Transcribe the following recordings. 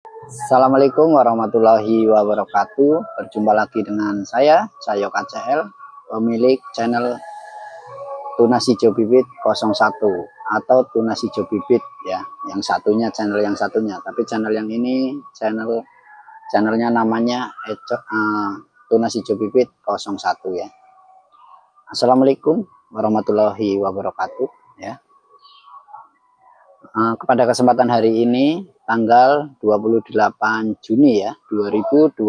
Assalamualaikum warahmatullahi wabarakatuh. Berjumpa lagi dengan saya KCL, pemilik channel Tunas Hijau Bibit 01 atau Tunas Hijau Bibit ya. Yang satunya channel yang satunya, tapi channel yang ini channelnya namanya Tunas Hijau Bibit 01 ya. Assalamualaikum warahmatullahi wabarakatuh ya. Pada kesempatan hari ini tanggal 28 Juni ya 2026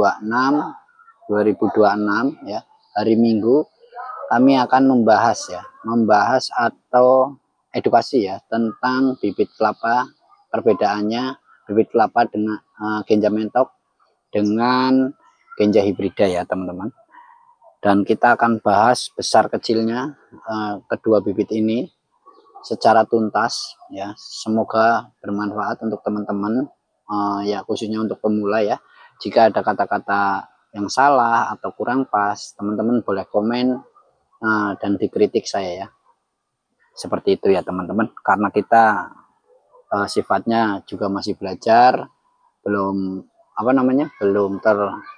ya, hari Minggu, kami akan membahas atau edukasi ya tentang bibit kelapa, perbedaannya bibit kelapa dengan genja mentok dengan genja hibrida ya teman-teman. Dan kita akan bahas besar kecilnya kedua bibit ini secara tuntas ya. Semoga bermanfaat untuk teman-teman ya, khususnya untuk pemula ya. Jika ada kata-kata yang salah atau kurang pas, teman-teman boleh komen dan dikritik saya ya. Seperti itu ya teman-teman, karena kita sifatnya juga masih belajar, belum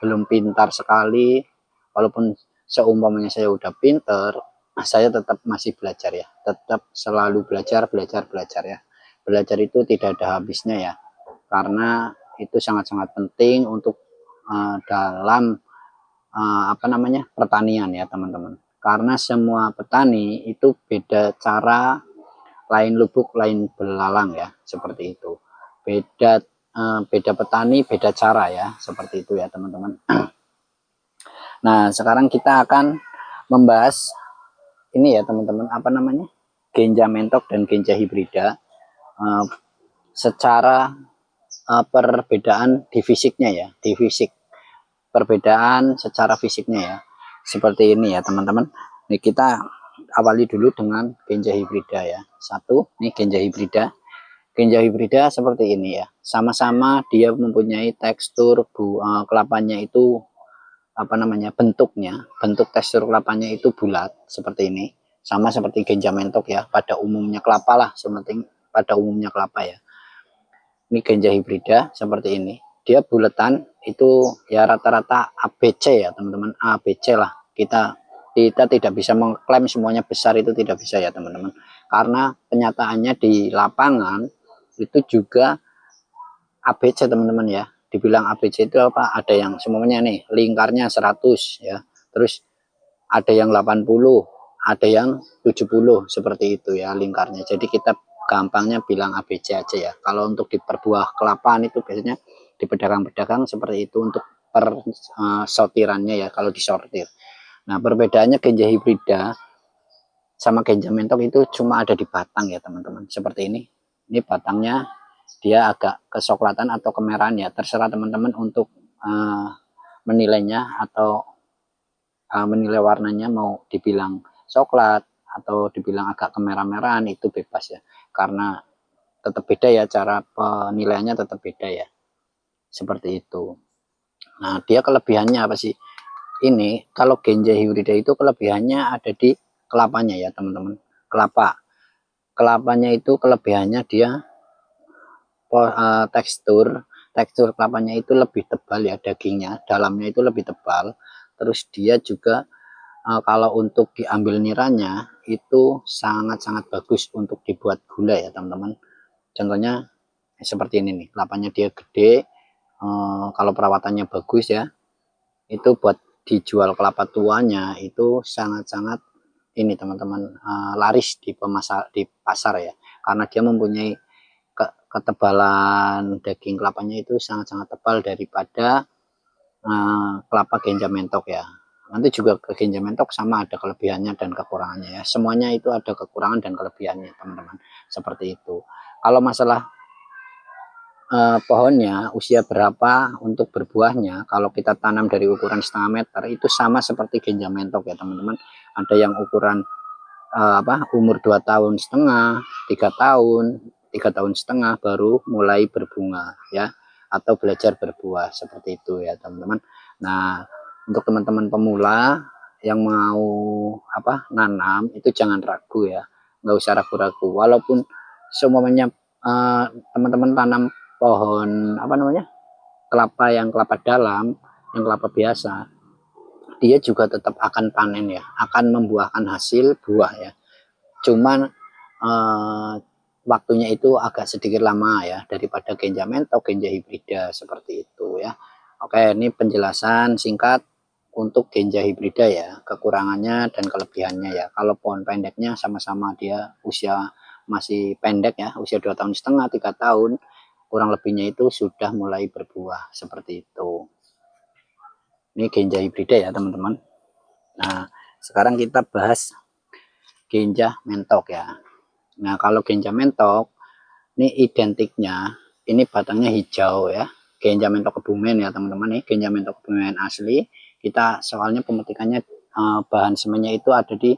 belum pintar sekali. Walaupun seumpamanya saya udah pinter, saya tetap masih belajar ya, tetap selalu belajar ya. Belajar itu tidak ada habisnya ya, karena itu sangat-sangat penting untuk dalam pertanian ya teman-teman. Karena semua petani itu beda cara, lain lubuk lain belalang ya, seperti itu. Beda petani beda cara ya, seperti itu ya teman-teman. Nah, sekarang kita akan membahas ini ya teman-teman, genja mentok dan genja hibrida secara perbedaan di fisiknya ya, di fisik, perbedaan secara fisiknya ya, seperti ini ya teman-teman. Ini kita awali dulu dengan genja hibrida ya. Satu, ini genja hibrida. Genja hibrida seperti ini ya, sama-sama dia mempunyai tekstur kelapanya itu bentuk tekstur kelapanya itu bulat seperti ini, sama seperti genja mentok ya, pada umumnya kelapa lah, sementing pada umumnya kelapa ya. Ini genja hibrida seperti ini, dia buletan itu ya, rata-rata ABC ya teman-teman, ABC lah. Kita tidak bisa mengklaim semuanya besar, itu tidak bisa ya teman-teman, karena kenyataannya di lapangan itu juga ABC teman-teman ya. Dibilang ABC itu apa? Ada yang semuanya nih lingkarnya 100 ya, terus ada yang 80, ada yang 70, seperti itu ya lingkarnya. Jadi kita gampangnya bilang ABC aja ya. Kalau untuk di perbuah kelapaan itu biasanya di pedagang-pedagang seperti itu untuk sortirannya ya, kalau disortir. Nah, perbedaannya genja hibrida sama genja mentok itu cuma ada di batang ya teman-teman, seperti ini. Ini batangnya dia agak kesoklatan atau kemerahan ya, terserah teman-teman untuk menilainya atau menilai warnanya, mau dibilang coklat atau dibilang agak kemerah-merahan, itu bebas ya, karena tetap beda ya, cara penilaiannya tetap beda ya, seperti itu. Nah, dia kelebihannya apa sih? Ini kalau genja hibrida itu kelebihannya ada di kelapanya ya teman-teman. Kelapanya itu kelebihannya dia tekstur kelapanya itu lebih tebal ya, dagingnya dalamnya itu lebih tebal. Terus dia juga kalau untuk diambil niranya itu sangat-sangat bagus untuk dibuat gula ya teman-teman. Contohnya seperti ini nih, kelapanya dia gede, kalau perawatannya bagus ya, itu buat dijual kelapa tuanya itu sangat-sangat ini teman-teman, laris di pasar ya, karena dia mempunyai ketebalan daging kelapanya itu sangat-sangat tebal daripada kelapa genja mentok ya. Nanti juga ke genja mentok sama ada kelebihannya dan kekurangannya ya. Semuanya itu ada kekurangan dan kelebihannya teman-teman, seperti itu. Kalau masalah pohonnya usia berapa untuk berbuahnya, kalau kita tanam dari ukuran 1/2 meter itu sama seperti genja mentok ya teman-teman. Ada yang ukuran umur 2,5 tahun, 3 tahun baru mulai berbunga ya, atau belajar berbuah, seperti itu ya teman-teman. Nah, untuk teman-teman pemula yang mau nanam itu jangan ragu ya, nggak usah ragu-ragu. Walaupun semuanya teman-teman tanam pohon kelapa yang kelapa dalam, yang kelapa biasa, dia juga tetap akan panen ya, akan membuahkan hasil buah ya. Cuman waktunya itu agak sedikit lama ya daripada Genja Mentok, Genja Hibrida seperti itu ya. Oke, ini penjelasan singkat untuk Genja Hibrida ya, kekurangannya dan kelebihannya ya. Kalau pohon pendeknya sama-sama dia usia masih pendek ya, usia 2,5 tahun, 3 tahun, kurang lebihnya itu sudah mulai berbuah seperti itu. Ini Genja Hibrida ya teman-teman. Nah, sekarang kita bahas Genja Mentok ya. Nah, kalau Genja Mentok ini identiknya, ini batangnya hijau ya, Genja Mentok Kebumen ya teman-teman. Nih Genja Mentok Kebumen asli. Kita soalnya pemetikannya bahan semennya itu ada di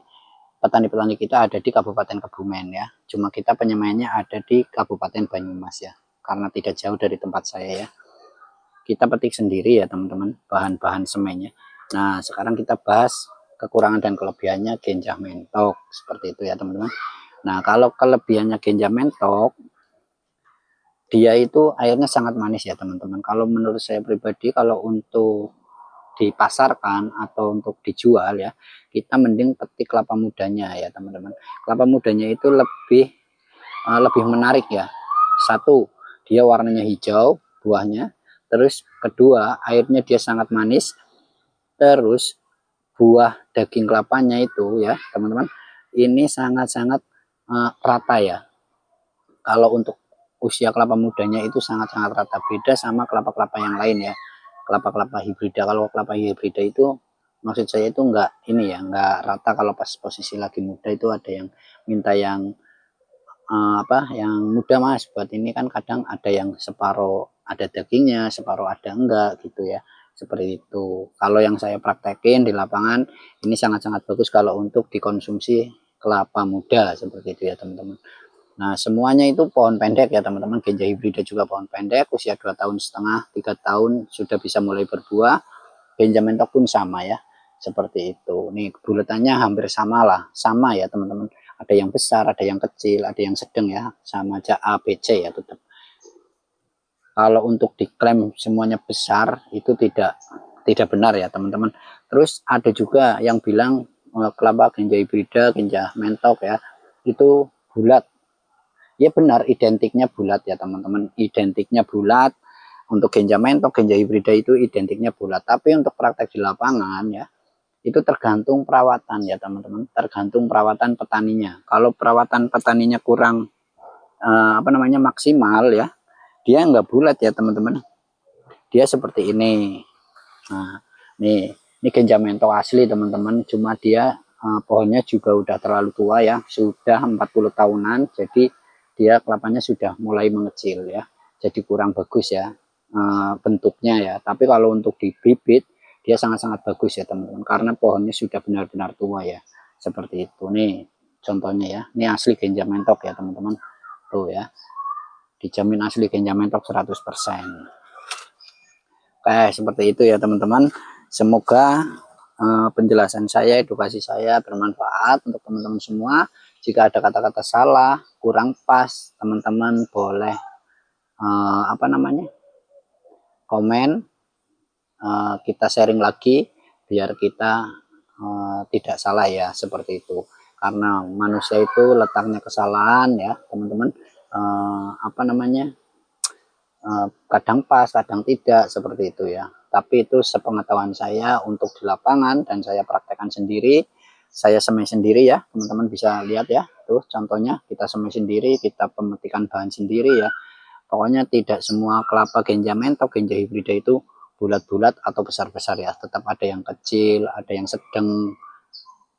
petani-petani kita ada di Kabupaten Kebumen ya. Cuma kita penyemaiannya ada di Kabupaten Banyumas ya, karena tidak jauh dari tempat saya ya. Kita petik sendiri ya teman-teman bahan-bahan semennya. Nah, sekarang kita bahas kekurangan dan kelebihannya Genja Mentok seperti itu ya teman-teman. Nah, kalau kelebihannya Genja Mentok, dia itu airnya sangat manis ya teman-teman. Kalau menurut saya pribadi, kalau untuk dipasarkan atau untuk dijual ya, kita mending petik kelapa mudanya ya teman-teman. Kelapa mudanya itu lebih menarik ya. Satu, dia warnanya hijau buahnya. Terus kedua, airnya dia sangat manis. Terus buah daging kelapanya itu ya teman-teman, ini sangat-sangat rata ya. Kalau untuk usia kelapa mudanya itu sangat-sangat rata, beda sama kelapa-kelapa yang lain ya, kelapa-kelapa hibrida. Kalau kelapa hibrida itu maksud saya itu enggak ini ya, enggak rata. Kalau pas posisi lagi muda itu ada yang minta yang yang muda mas buat ini, kan kadang ada yang separuh ada dagingnya, separuh ada enggak gitu ya, seperti itu. Kalau yang saya praktekin di lapangan, ini sangat-sangat bagus kalau untuk dikonsumsi kelapa muda seperti itu ya teman-teman. Nah, semuanya itu pohon pendek ya teman-teman. Genja Hibrida juga pohon pendek, usia 2,5 tahun, 3 tahun sudah bisa mulai berbuah. Genja Mentok pun sama ya, seperti itu. Nih bulatannya hampir sama lah, sama ya teman-teman. Ada yang besar, ada yang kecil, ada yang sedang ya, sama aja A, B, C ya tetap. Kalau untuk diklaim semuanya besar itu tidak benar ya teman-teman. Terus ada juga yang bilang kelapa Genja Hibrida, Genja Mentok ya, itu bulat. Ya benar, identiknya bulat ya teman-teman, identiknya bulat. Untuk Genja Mentok, Genja Hibrida itu identiknya bulat. Tapi untuk praktek di lapangan ya, itu tergantung perawatan ya teman-teman, tergantung perawatan petaninya. Kalau perawatan petaninya kurang maksimal ya, dia nggak bulat ya teman-teman, dia seperti ini. Nah, ini Genja Mentok asli teman-teman, cuma dia pohonnya juga udah terlalu tua ya, sudah 40 tahunan, jadi dia kelapanya sudah mulai mengecil ya, jadi kurang bagus ya bentuknya ya. Tapi kalau untuk di bibit dia sangat-sangat bagus ya teman-teman, karena pohonnya sudah benar-benar tua ya, seperti itu. Nih contohnya ya, ini asli Genja Mentok ya teman-teman, tuh ya, dijamin asli Genja Mentok 100%. Oke, seperti itu ya teman-teman. Semoga penjelasan saya, edukasi saya bermanfaat untuk teman-teman semua. Jika ada kata-kata salah, kurang pas, teman-teman boleh komen, kita sharing lagi biar kita tidak salah ya, seperti itu. Karena manusia itu letaknya kesalahan ya teman-teman, kadang pas, kadang tidak, seperti itu ya. Tapi itu sepengetahuan saya untuk di lapangan, dan saya praktekkan sendiri, saya semai sendiri ya teman-teman, bisa lihat ya tuh contohnya, kita semai sendiri, kita pemetikan bahan sendiri ya. Pokoknya tidak semua kelapa Genja Mentok, Genja Hibrida itu bulat-bulat atau besar-besar ya, tetap ada yang kecil, ada yang sedang,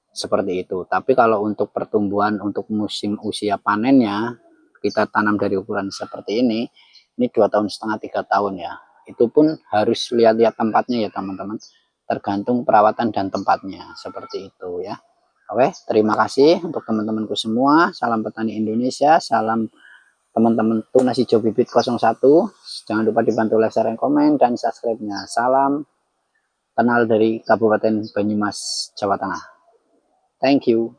seperti itu. Tapi kalau untuk pertumbuhan, untuk musim usia panennya, kita tanam dari ukuran seperti ini 2,5 tahun, 3 tahun ya, itu pun harus lihat-lihat tempatnya ya teman-teman, tergantung perawatan dan tempatnya, seperti itu ya. Oke, terima kasih untuk teman-temanku semua. Salam petani Indonesia, salam teman-teman tunas hijau bibit 01. Jangan lupa dibantu like, share, komen, dan subscribe-nya. Salam kenal dari Kabupaten Banyumas, Jawa Tengah. Thank you.